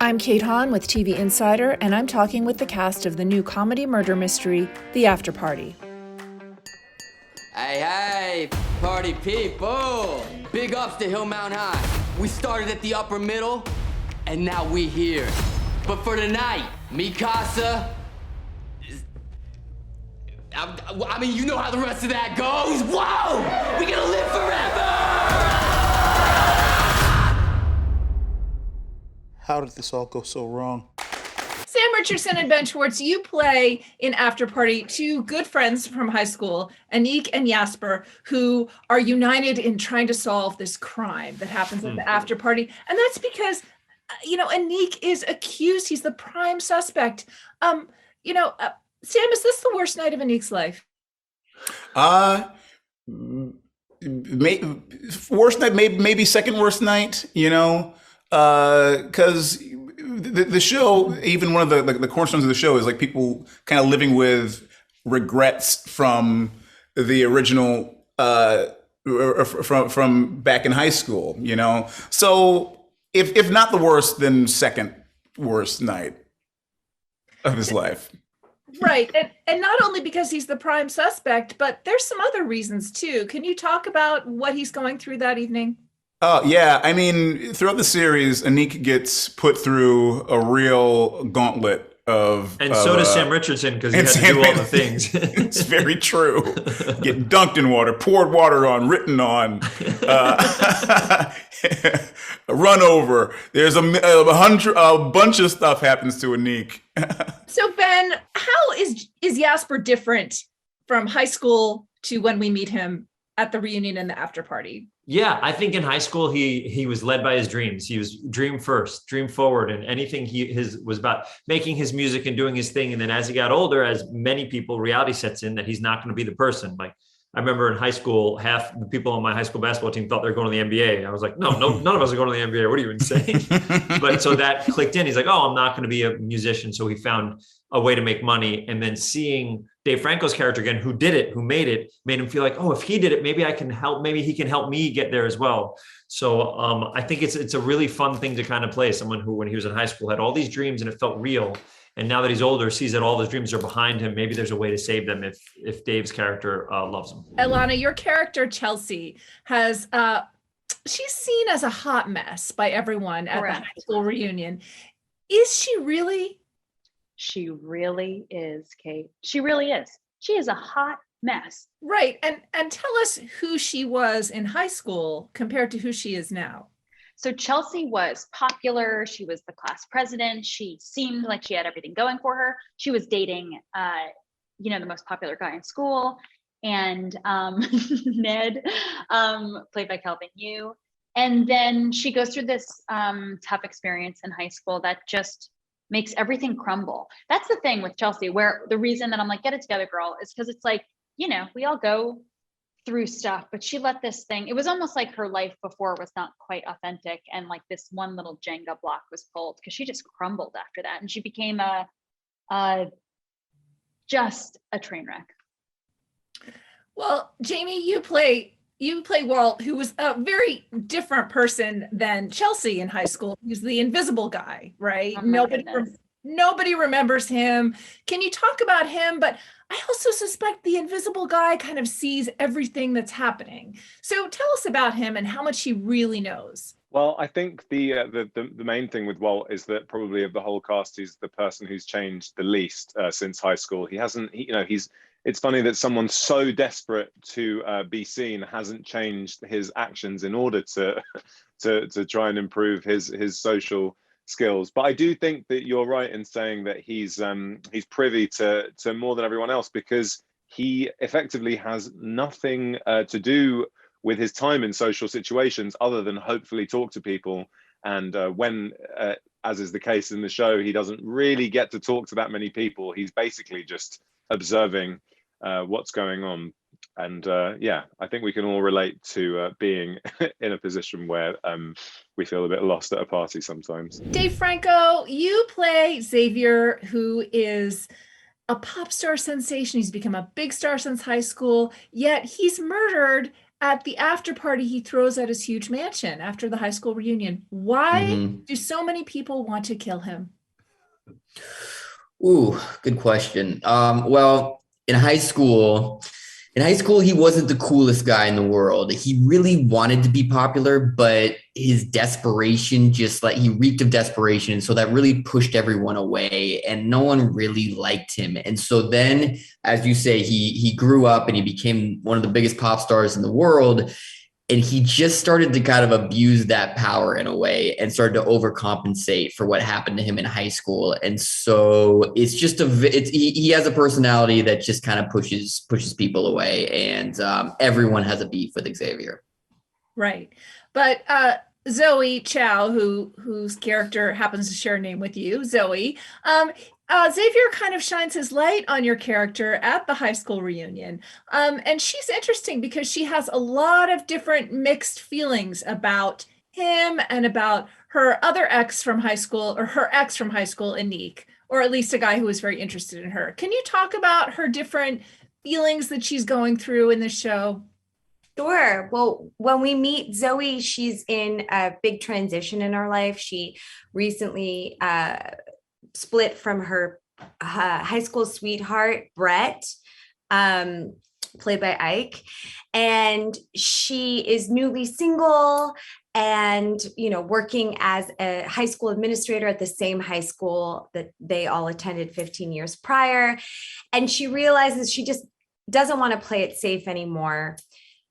I'm Kate Hahn with TV Insider, and I'm talking with the cast of the new comedy murder mystery, The Afterparty. Hey, party people! Big ups to Hill Mount High. We started at the upper middle, and now we here. But for tonight, Mikasa... I mean, you know how the rest of that goes. Whoa! We're gonna live forever! How did this all go so wrong? Sam Richardson and Ben Schwartz, you play in Afterparty two good friends from high school, Anik and Jasper, who are united in trying to solve this crime that happens at the Afterparty. And that's because, Anik is accused. He's the prime suspect. Sam, is this the worst night of Anik's life? Worst night, maybe second worst night, because the show, even one of the cornerstones of the show is like people kind of living with regrets from the original, from back in high school, So if not the worst, then second worst night of his life. Right. And not only because he's the prime suspect, but there's some other reasons too. Can you talk about what he's going through that evening? Oh, yeah. I mean, throughout the series, Anik gets put through a real gauntlet of... And so does Sam Richardson, because he had to do all the things. It's very true. Get dunked in water, poured water on, written on, run over. There's a bunch of stuff happens to Anik. So, Ben, how is Jasper different from high school to when we meet him at the reunion and the after party? Yeah, I think in high school he was led by his dreams. He was dream first, dream forward, and anything his was about making his music and doing his thing. And then as he got older, as many people, reality sets in that he's not going to be the person. Like I remember in high school, half the people on my high school basketball team thought they were going to the NBA. I was like, no, none of us are going to the NBA. What are you even saying? But so that clicked in. He's like, oh, I'm not going to be a musician. So he found a way to make money. And then seeing Dave Franco's character again, who did it, who made it, made him feel like, oh, if he did it, maybe I can help. Maybe he can help me get there as well. So I think it's a really fun thing to kind of play someone who, when he was in high school, had all these dreams and it felt real. And now that he's older, sees that all those dreams are behind him. Maybe there's a way to save them if Dave's character loves him. Ilana, your character, Chelsea, has she's seen as a hot mess by everyone at Correct. the high school reunion. Is she really? She really is, Kate. She really is. She is a hot mess. Right. And tell us who she was in high school compared to who she is now. So Chelsea was popular. She was the class president. She seemed like she had everything going for her. She was dating, the most popular guy in school, and Ned, played by Calvin Yu. And then she goes through this tough experience in high school that just makes everything crumble. That's the thing with Chelsea, where the reason that I'm like, get it together, girl, is because it's like, we all go through stuff, but she let this thing, it was almost like her life before was not quite authentic. And like this one little Jenga block was pulled because she just crumbled after that. And she became just a train wreck. Well, Jamie, you play Walt, who was a very different person than Chelsea in high school. He was the invisible guy, right? Oh, Nobody remembers him. Can you talk about him? But I also suspect the invisible guy kind of sees everything that's happening. So tell us about him and how much he really knows. Well, I think the main thing with Walt is that probably of the whole cast, he's the person who's changed the least since high school. It's funny that someone so desperate to be seen hasn't changed his actions in order to try and improve his social skills. But I do think that you're right in saying that he's privy to more than everyone else, because he effectively has nothing to do with his time in social situations other than hopefully talk to people. And when, as is the case in the show, he doesn't really get to talk to that many people. He's basically just observing what's going on. And I think we can all relate to being in a position where we feel a bit lost at a party sometimes. Dave Franco, you play Xavier, who is a pop star sensation. He's become a big star since high school, yet he's murdered at the after party he throws at his huge mansion after the high school reunion. Why do so many people want to kill him? Ooh, good question. Well, in high school, he wasn't the coolest guy in the world. He really wanted to be popular, but his desperation he reeked of desperation. So that really pushed everyone away and no one really liked him. And so then, as you say, he grew up and he became one of the biggest pop stars in the world. And he just started to kind of abuse that power in a way and started to overcompensate for what happened to him in high school. And so it's just he has a personality that just kind of pushes people away. And everyone has a beef with Xavier. Right. But Zoe Chow, whose character happens to share a name with you, Zoe, Xavier kind of shines his light on your character at the high school reunion. And she's interesting because she has a lot of different mixed feelings about him and about her other ex from high school, or her ex from high school, Anik, or at least a guy who was very interested in her. Can you talk about her different feelings that she's going through in this show? Sure. Well, when we meet Zoe, she's in a big transition in her life. She recently split from her high school sweetheart, Brett, played by Ike. And she is newly single and, working as a high school administrator at the same high school that they all attended 15 years prior. And she realizes she just doesn't want to play it safe anymore.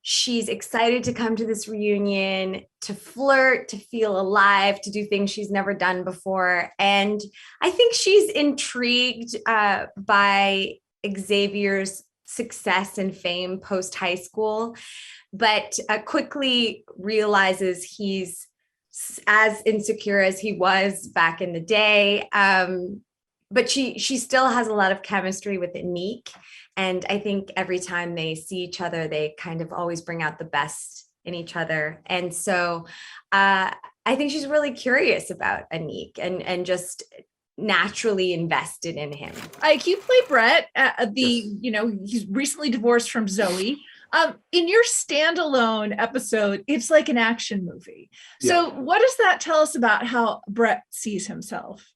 She's excited to come to this reunion, to flirt, to feel alive, to do things she's never done before. And I think she's intrigued by Xavier's success and fame post high school, but quickly realizes he's as insecure as he was back in the day. But she still has a lot of chemistry with Anik. And I think every time they see each other, they kind of always bring out the best in each other. And so I think she's really curious about Anik and just naturally invested in him. Ike, you play Brett, he's recently divorced from Zoe. In your standalone episode, it's like an action movie. So what does that tell us about how Brett sees himself?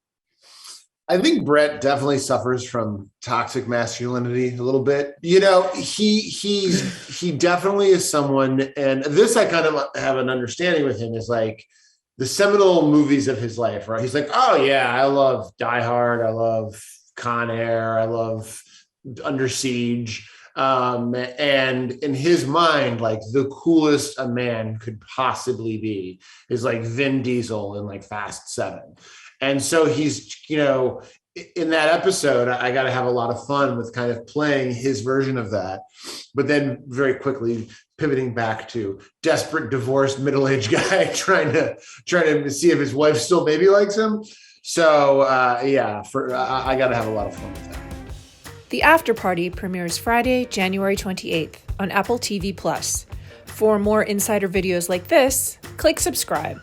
I think Brett definitely suffers from toxic masculinity a little bit. He definitely is someone, and this I kind of have an understanding with him, is like the seminal movies of his life, right? He's like, oh yeah, I love Die Hard, I love Con Air, I love Under Siege. And in his mind, like the coolest a man could possibly be is like Vin Diesel in like Fast 7. And so he's, in that episode, I got to have a lot of fun with kind of playing his version of that, but then very quickly pivoting back to desperate, divorced, middle-aged guy trying to see if his wife still maybe likes him. So I got to have a lot of fun with that. The Afterparty premieres Friday, January 28th on Apple TV+. For more insider videos like this, click subscribe.